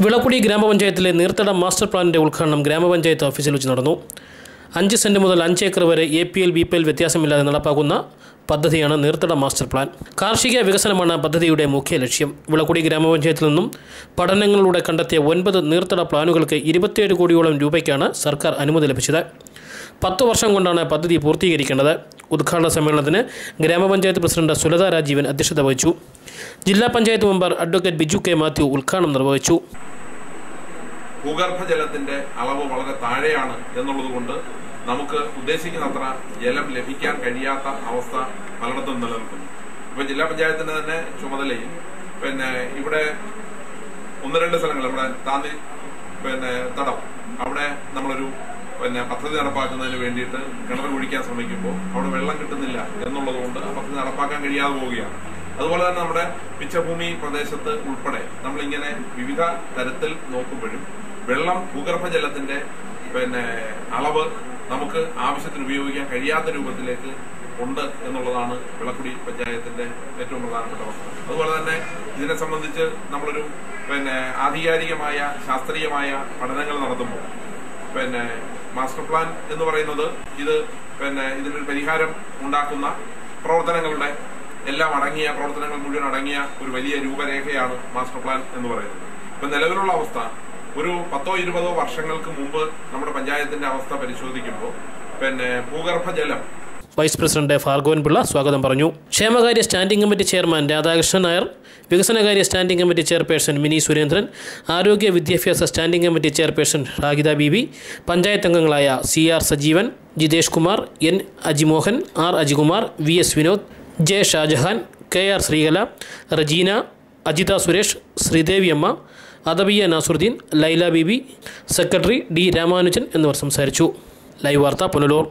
വിളക്കുടി ഗ്രാമപഞ്ചായത്തിലെ നീർത്തട മാസ്റ്റർ പ്ലാനിൻ്റെ ഉദ്ഘാടനം ഗ്രാമപഞ്ചായത്ത് ഓഫീസിൽ വെച്ച് നടന്നു. 5 സെന്റ് മുതൽ 5 ഏക്കർ വരെ APL BPL വ്യത്യാസമില്ലാതെ നടപ്പാക്കുന്ന പദ്ധതിയാണ് നീർത്തട മാസ്റ്റർ പ്ലാൻ. കാർഷിക വികസനമാണ് പദ്ധതിയുടെ മുഖ്യ ലക്ഷ്യം. വിളക്കുടി ഗ്രാമപഞ്ചായത്തിൽ നിന്നും പഠനങ്ങളിലൂടെ കണ്ടെത്തിയ 9 നീർത്തട പ്ലാനുകൾക്ക് 27 കോടിയോളം രൂപയ്ക്കാണ് സർക്കാർ അനുമതി ലഭിച്ചത്. 10 വർഷം കൊണ്ടാണ് പദ്ധതി പൂർത്തീകരിക്കേണ്ടത്. ഉദ്ഘാടന സമ്മേളനത്തിന് ഗ്രാമപഞ്ചായത്ത് പ്രസിഡന്റ് സുലത രാജീവൻ അധ്യക്ഷത വഹിച്ചു. ജില്ലാ panchayat member advocate Biju K Mathew ഉദ്ഘാടനം നിർവഹിച്ചു. ഭൂഗർഭജലത്തിന്റെ അളവ് വളരെ താഴെയാണ് എന്നുള്ളതുകൊണ്ട് നമുക്ക് ഉദ്ദേശിക്കുന്നത്ര ജലം ലഭിക്കാൻ കഴിയാത്ത അവസ്ഥ പലയിടത്തും നിലനിൽക്കുന്നു. ഇപ്പൊ ജില്ലാ പഞ്ചായത്തിന്റെ തന്നെ ചുമതലയിൽ ഇവിടെ 1-2 സ്ഥലങ്ങൾ നമ്മുടെ താന്തി തടം അവിടെ നമ്മളൊരു പദ്ധതി നടപ്പാക്കുന്നതിന് വേണ്ടിയിട്ട് കിണർ കുഴിക്കാൻ ശ്രമിക്കുമ്പോൾ അവിടെ വെള്ളം കിട്ടുന്നില്ല എന്നുള്ളതുകൊണ്ട് ആ പദ്ധതി നടപ്പാക്കാൻ കഴിയാതെ പോവുകയാണ്. അതുപോലെ തന്നെ നമ്മുടെ മിച്ചഭൂമി പ്രദേശത്ത് ഉൾപ്പെടെ നമ്മളിങ്ങനെ വിവിധ തരത്തിൽ നോക്കുമ്പോഴും വെള്ളം ഭൂഗർഭജലത്തിന്റെ അളവ് നമുക്ക് ആവശ്യത്തിന് ഉപയോഗിക്കാൻ കഴിയാത്ത രൂപത്തിലേക്ക് ഉണ്ട് എന്നുള്ളതാണ് വിളക്കുടി പഞ്ചായത്തിന്റെ ഏറ്റവും പ്രധാനപ്പെട്ട വസ്തുത. അതുപോലെ തന്നെ ഇതിനെ സംബന്ധിച്ച് നമ്മളൊരു ആധികാരികമായ ശാസ്ത്രീയമായ പഠനങ്ങൾ നടത്തുമ്പോൾ മാസ്റ്റർ പ്ലാൻ എന്ന് പറയുന്നത് ഇതിനൊരു പരിഹാരം ഉണ്ടാക്കുന്ന പ്രവർത്തനങ്ങളുടെ എല്ലാം അടങ്ങിയ പ്രവർത്തനങ്ങൾ മുഴുവൻ അടങ്ങിയ ഒരു വലിയ രൂപരേഖയാണ് മാസ്റ്റർ പ്ലാൻ എന്ന് പറയുന്നത്. ഇപ്പൊ നിലവിലുള്ള അവസ്ഥ ഒരു 10-20 വർഷങ്ങൾക്ക് മുമ്പ് നമ്മുടെ പഞ്ചായത്തിന്റെ അവസ്ഥ പരിശോധിക്കുമ്പോൾ ഭൂഗർഭജലം വൈസ് പ്രസിഡന്റ് ഭാർഗവൻ പിള്ള സ്വാഗതം പറഞ്ഞു. ക്ഷേമകാര്യ standing committee chairman Radhakrishnan Nair, വികസനകാര്യ standing committee chairperson Mini Surendran, ആരോഗ്യ വിദ്യാഭ്യാസ standing committee chairperson Ragitha Beebi, panchayat അംഗങ്ങളായ CR Sajeevan, Jithesh Kumar, N അജിമോഹൻ, R Ajikumar, VS Vinod, J Shah Jahan, KR Sreekala, Regina, Ajitha Suresh, Sridevi അമ്മ, അദബിയ നാസുറുദ്ദീൻ, ലൈല ബീബി, സെക്രട്ടറി D രാമാനുജൻ എന്നിവർ സംസാരിച്ചു. ലൈവ് വാർത്ത പുനലൂർ.